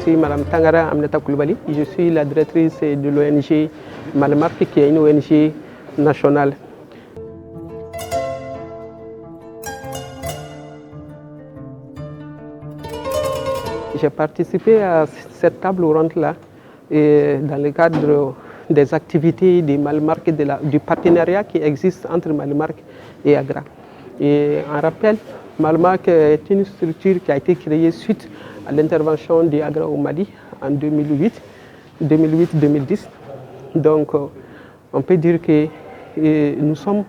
suis Mme Tangara Aminata Coulibaly. Je suis la directrice de l'ONG Malmark, qui est une ONG nationale. J'ai participé à cette table ronde-là dans le cadre des activités de Malmark, du partenariat qui existe entre Malmark et AGRA. Et en rappel, Malmark est une structure qui a été créée suite à l'intervention de AGRA au Mali en 2008-2010. Donc, on peut dire que nous sommes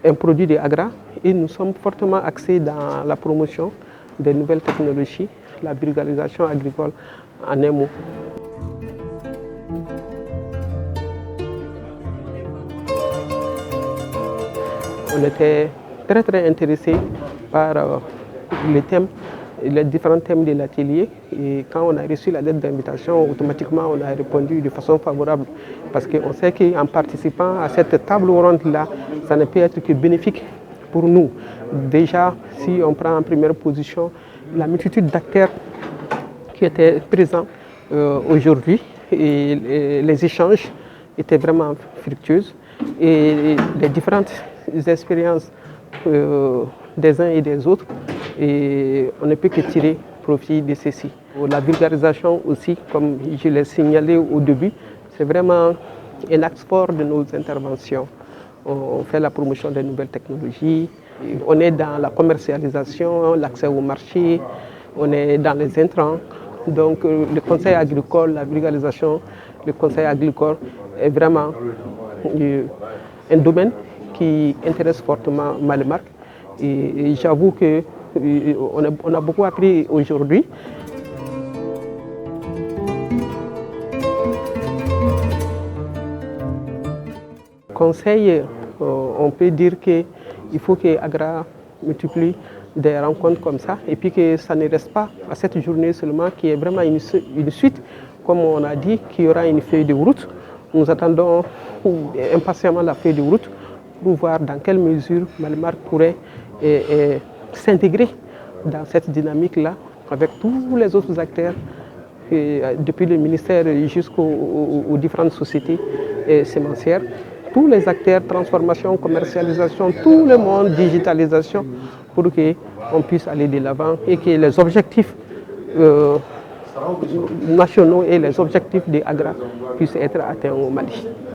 un produit de AGRA et nous sommes fortement axés dans la promotion des nouvelles technologies, la vulgarisation agricole en un mot. On était très intéressés par les différents thèmes de l'atelier, et quand on a reçu la lettre d'invitation, automatiquement on a répondu de façon favorable, parce qu'on sait qu'en participant à cette table ronde-là, ça ne peut être que bénéfique pour nous. Déjà, si on prend en première position la multitude d'acteurs qui étaient présents aujourd'hui, et les échanges étaient vraiment fructueux, et les différentes expériences des uns et des autres, et on ne peut que tirer profit de ceci. La vulgarisation aussi, comme je l'ai signalé au début, c'est vraiment un axe fort de nos interventions. On fait la promotion des nouvelles technologies, on est dans la commercialisation, l'accès au marché, on est dans les intrants. Donc le conseil agricole, la vulgarisation, le conseil agricole est vraiment un domaine qui intéresse fortement Malmark. Et j'avoue qu'on a beaucoup appris aujourd'hui. Conseil, on peut dire qu'il faut que AGRA multiplie des rencontres comme ça, et puis que ça ne reste pas à cette journée seulement, qui est vraiment une suite, comme on a dit, qu'il y aura une feuille de route. Nous attendons impatiemment la feuille de route pour voir dans quelle mesure Malmark pourrait s'intégrer dans cette dynamique-là avec tous les autres acteurs, depuis le ministère jusqu'aux différentes sociétés sémencières. Tous les acteurs, transformation, commercialisation, tout le monde, digitalisation, pour qu'on puisse aller de l'avant et que les objectifs nationaux et les objectifs de AGRA puissent être atteints au Mali.